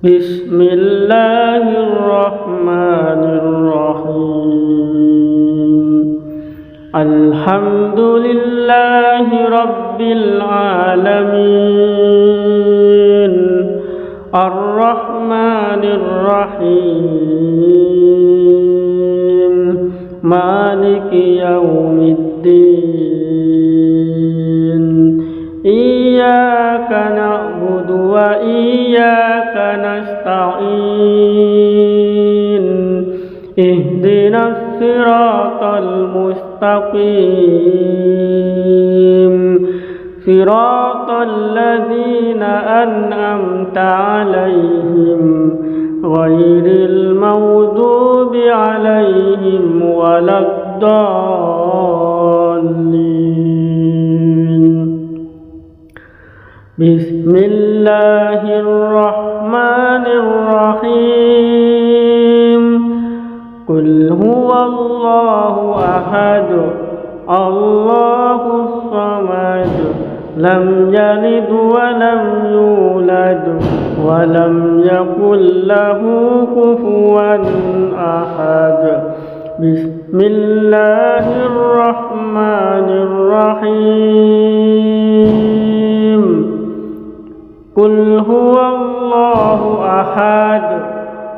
بسم الله الرحمن الرحيم الحمد لله رب العالمين الرحمن الرحيم مالك يوم الدين إياك نعبد وإياك نستعين اهدنا الصراط المستقيم صراط الذين أنعمت عليهم غير المغضوب عليهم ولا الضالين بسم الله الرحمن الرحيم قل هو الله أحد الله الصمد لم يلد ولم يولد ولم يكن له كفوا أحد بسم الله الرحمن الرحيم قل هو الله أحد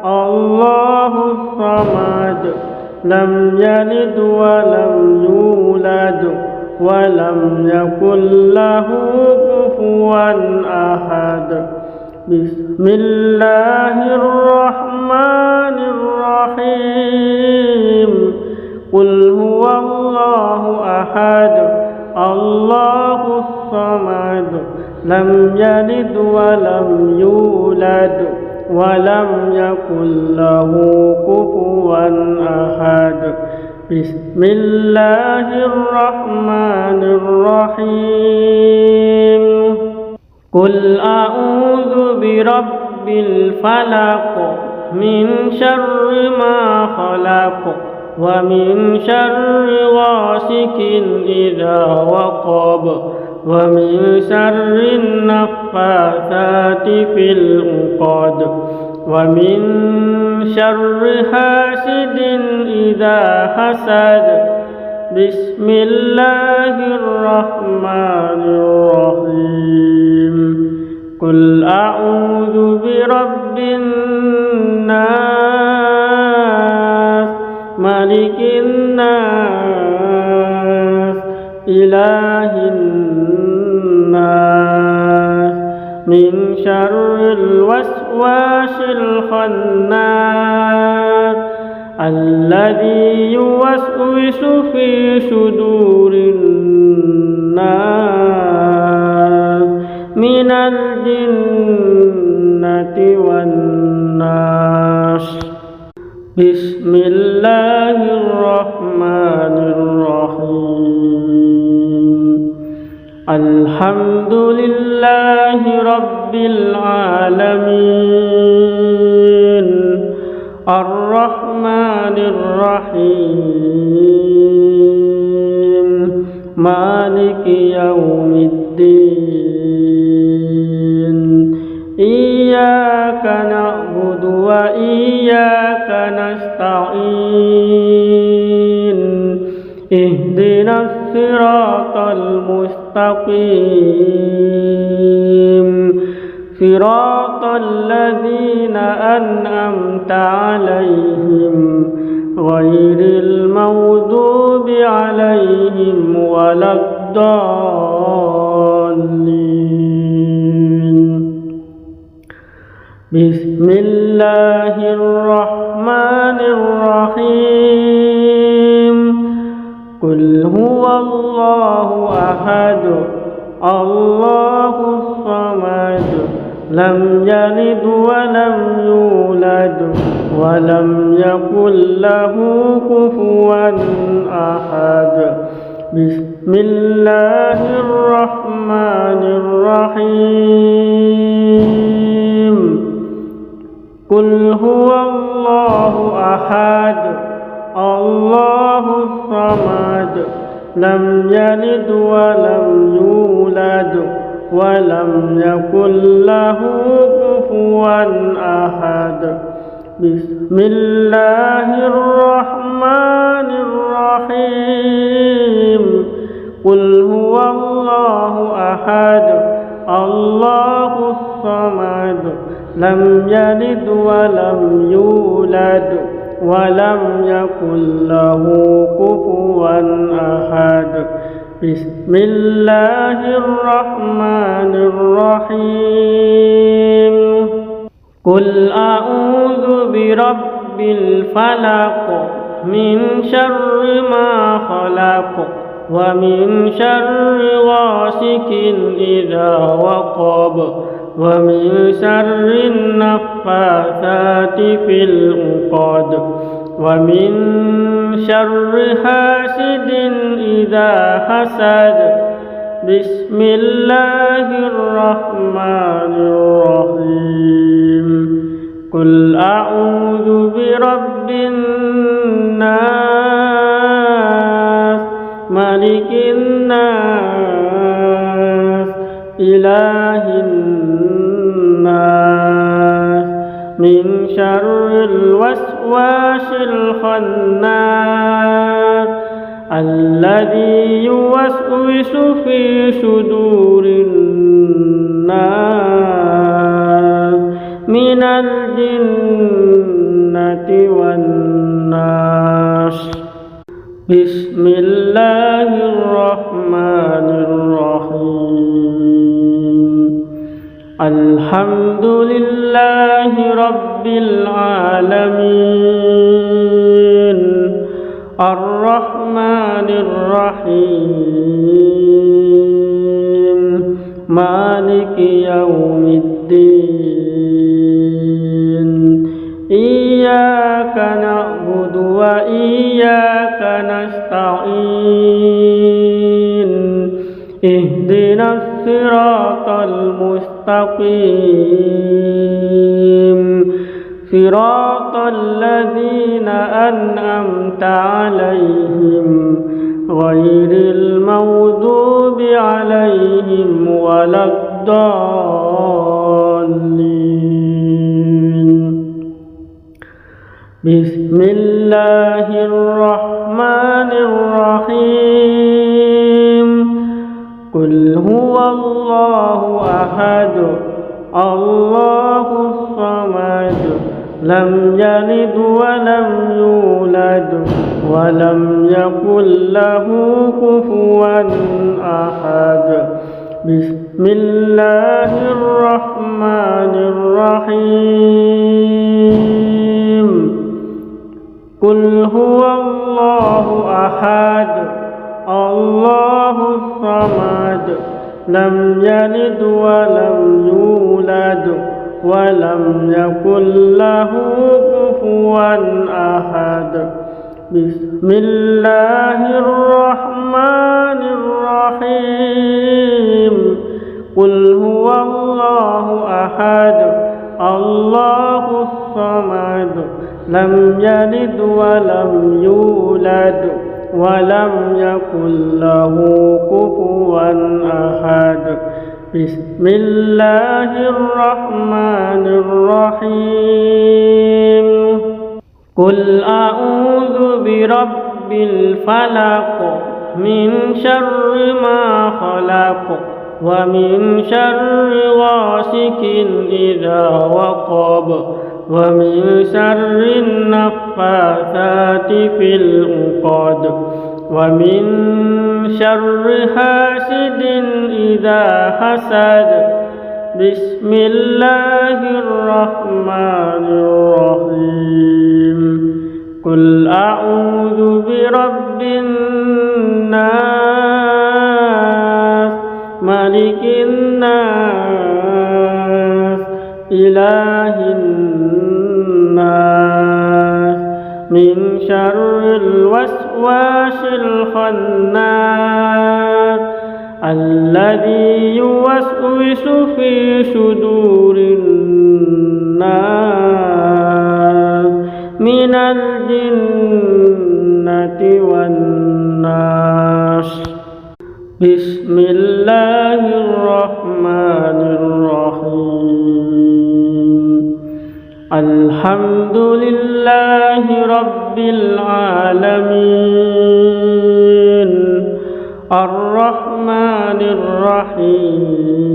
الله الصمد لم يلد ولم يولد ولم يكن له كفوا أحد بسم الله الرحمن الرحيم قل هو الله أحد الله الصمد لم يلد ولم يولد ولم يكن له كفوا أحد بسم الله الرحمن الرحيم قل أعوذ برب الفلق من شر ما خلق ومن شر غاسق إذا وقب ومن شر النفاثات في العقد ومن شر حاسد إذا حسد بسم الله الرحمن الرحيم قل أعوذ برب الناس ملك الناس إله الناس من شر الوسواس الخناس الذي يوسوس في صدور الناس من الجنة والناس بسم الله الرحمن الرحيم الحمد لله رب العالمين الرحمن الرحيم مالك يوم الدين إياك نعبد وإياك نستعين اهدنا الصراط المستقيم صراط الذين أنعمت عليهم غير المغضوب عليهم ولا الضالين بسم الله الرحمن الرحيم قل هو الله أحد الله الصمد لم يلد ولم يولد ولم يكن له كفوا أحد بسم الله الرحمن الرحيم قل هو الله أحد الله الصمد لم يلد ولم يولد ولم يكن له كفوا أحد بسم الله الرحمن الرحيم قل هو الله أحد الله الصمد لم يلد ولم يولد ولم يكن له كفوا أحد بسم الله الرحمن الرحيم قل أعوذ برب الفلق من شر ما خلق ومن شر غاسق إذا وقب ومن شر النفاثات في العقد ومن شر حاسد إذا حسد بسم الله الرحمن الرحيم قل أعوذ برب الناس ملك الناس إله الناس من شر الوسواس الخناس الذي يوسوس في صدور الناس من الجنة والناس بسم الله الرحمن الرحيم الحمد لله رب العالمين الرحمن الرحيم مالك يوم الدين إياك نعبد وإياك نستعين اهدنا الصراط المستقيم صراط الذين أنعمت عليهم غير المغضوب عليهم ولا الضالين بسم الله الرحمن الرحيم قل هو الله أحد الله الصمد لم يلد ولم يولد ولم يكن له كفوا أحد بسم الله الرحمن الرحيم قل هو الله أحد الله الصمد لم يلد ولم يولد ولم يكن له كفوا أحد بسم الله الرحمن الرحيم قل هو الله أحد الله الصمد لم يلد ولم يولد ولم يكن له كفوا أحد بسم الله الرحمن الرحيم قل أعوذ برب الفلق من شر ما خلق ومن شر غاسق إذا وقب ومن شر النفاثات في العقد ومن شر حاسد إذا حسد بسم الله الرحمن الرحيم قل أعوذ برب الناس ملك الناس إله الناس من شر الوسواس الخناس الذي يوسوس في صدور الناس من الجنة والناس بسم الله الرحمن الرحيم الحمد لله رب العالمين الرحمن الرحيم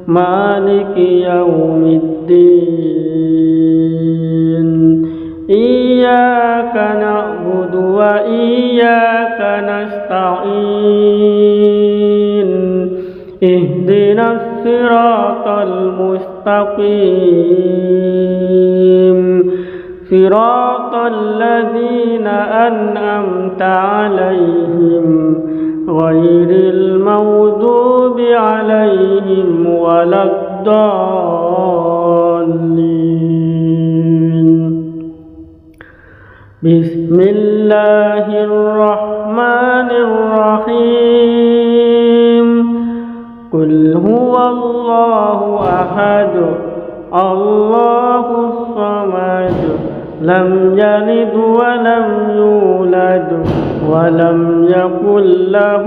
مالك يوم الدين إياك نعبد وإياك نستعين اهدنا الصراط المستقيم صراط الذين أنعمت عليهم غير المغضوب عليهم ولا الضالين بسم الله الرحمن الرحيم قل هو الله أحد الله الصمد لم يلد ولم يولد ولم يكن له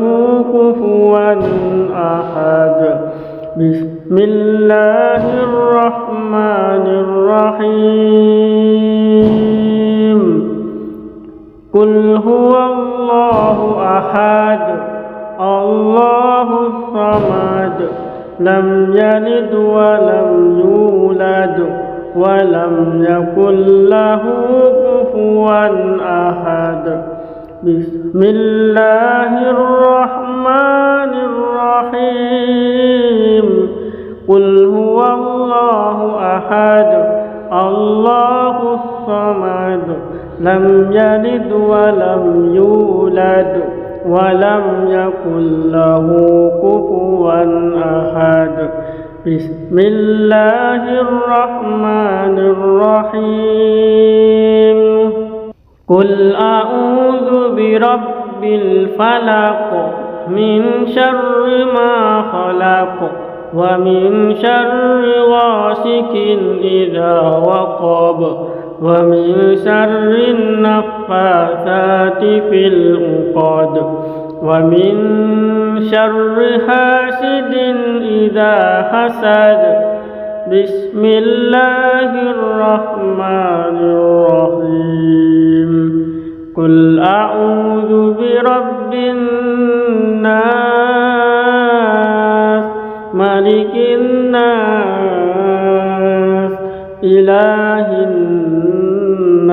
كفوا أحد بسم الله الرحمن الرحيم قل هو الله أحد الله الصمد لم يلد ولم يولد ولم يكن له كفوا أحد بسم الله الرحمن الرحيم قل هو الله أحد الله الصمد لم يلد ولم يولد ولم يكن له كفوا أحد بسم الله الرحمن الرحيم قل أعوذ برب الفلق من شر ما خلق ومن شر غاسق إذا وقب ومن شر النفاثات في العقد ومن شر حاسد إذا حسد بسم الله الرحمن الرحيم قل أعوذ برب الناس ملك الناس إله الناس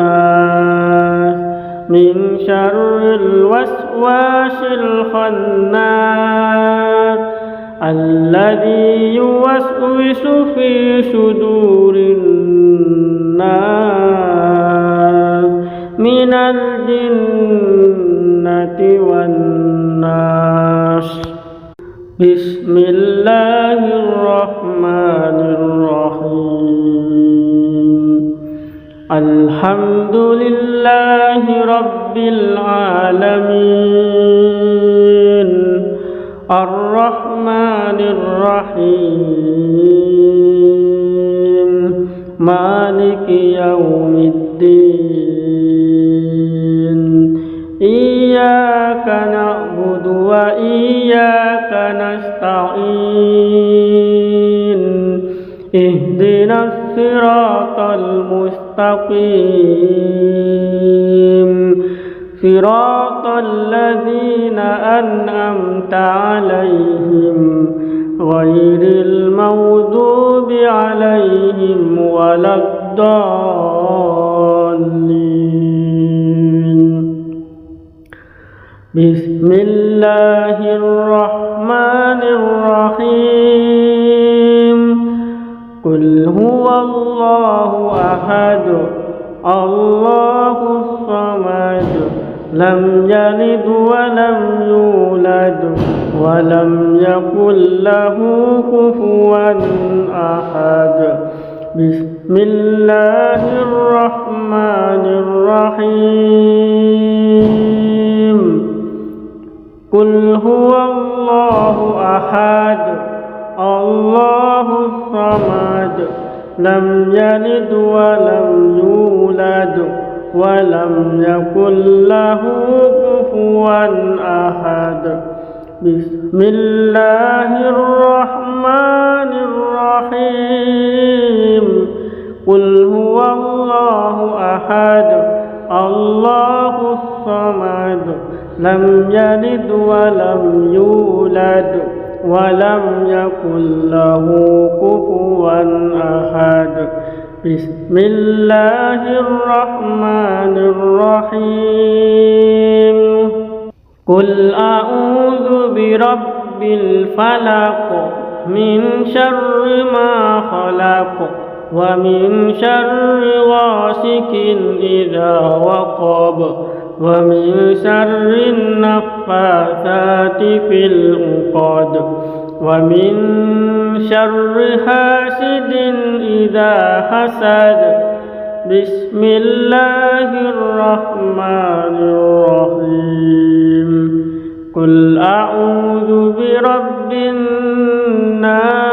من شر الوسواس الخناس الذي يوسوس في صدور الناس من الجنة والناس بسم الله الرحمن الرحيم الحمد لله رب العالمين الرحمن الرحيم مالك يوم الدين إياك نعبد وإياك نستعين اهدنا الصراط المستقيم صراط الذين أنعمت عليهم غير المغضوب عليهم ولا الضالين بسم الله الرحمن الرحيم قل هو الله أحد الله الصمد لم يلد ولم يولد ولم يكن له كفوا أحد بسم الله الرحمن الرحيم قل هو الله أحد الله الصمد لم يلد ولم يولد ولم يكن له كفوا أحد بسم الله الرحمن الرحيم قل هو الله أحد الله الصمد لم يلد ولم يولد ولم يكن له كفوا أحد بسم الله الرحمن الرحيم قل أعوذ برب الفلق من شر ما خلق ومن شر غاسق إذا وقب ومن شر النفاثات في العقد ومن شر حاسد إذا حسد بسم الله الرحمن الرحيم قل أعوذ برب الناس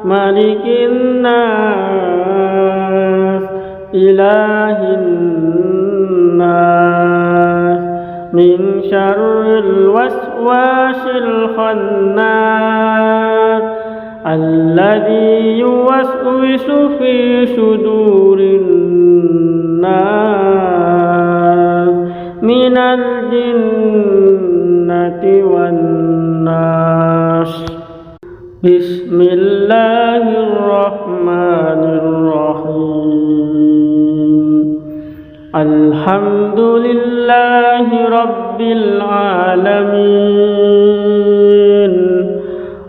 ملك الناس إله الناس من شر الوسواس الخناس الذي يوسوس في صدور الناس من الجنة والناس بسم الله الرحمن الرحيم الحمد لله رب العالمين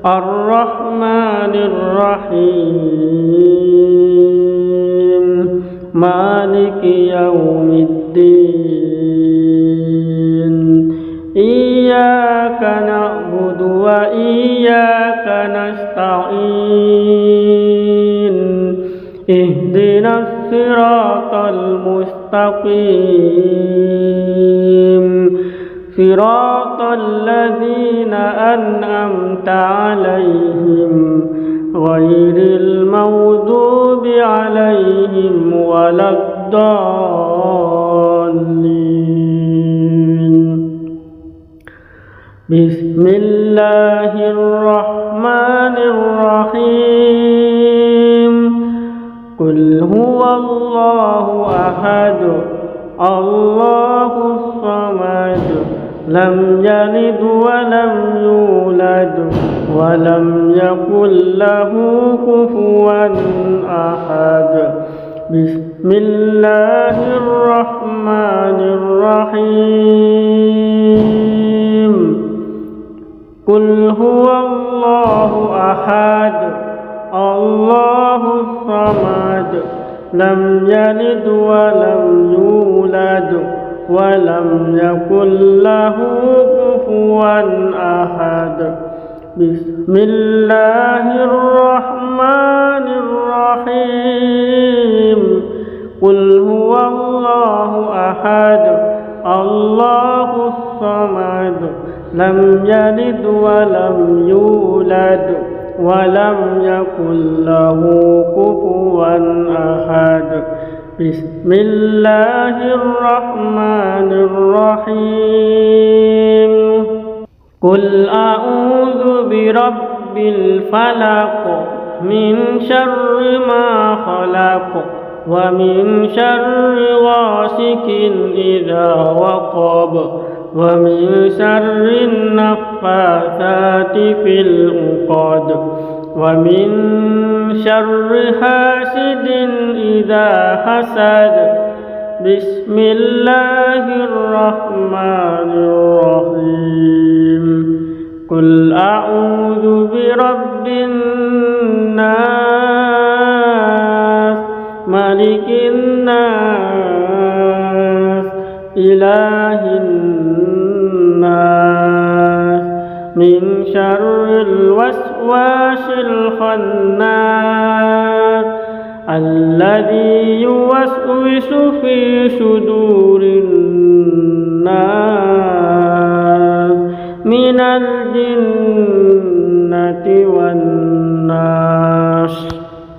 الرحمن الرحيم مالك يوم الدين إياك نعبد وإياك نستعين اهدنا الصراط المستقيم صراط الذين أنعمت عليهم غير المغضوب عليهم ولا الضالين بسم الله الرحمن الرحيم قل هو الله أحد الله الصمد لم يلد ولم يولد ولم يكن له كفوا أحد بسم الله الرحمن الرحيم قل هو الله أحد الله الصمد لم يلد ولم يولد ولم يكن له كفوا أحد بسم الله الرحمن الرحيم قل هو الله أحد الله الصمد لم يلد ولم يولد ولم يكن له كفوا أحد بسم الله الرحمن الرحيم قل أعوذ برب الفلق من شر ما خلق ومن شر غاسق إذا وقب ومن شر النفاثات في العقد ومن شر حاسد إذا حسد بسم الله الرحمن الرحيم قل أعوذ برب الناس ملك الناس إله الناس من شر الوسواس الخناس الذي يوسوس في صدور الناس من الجنة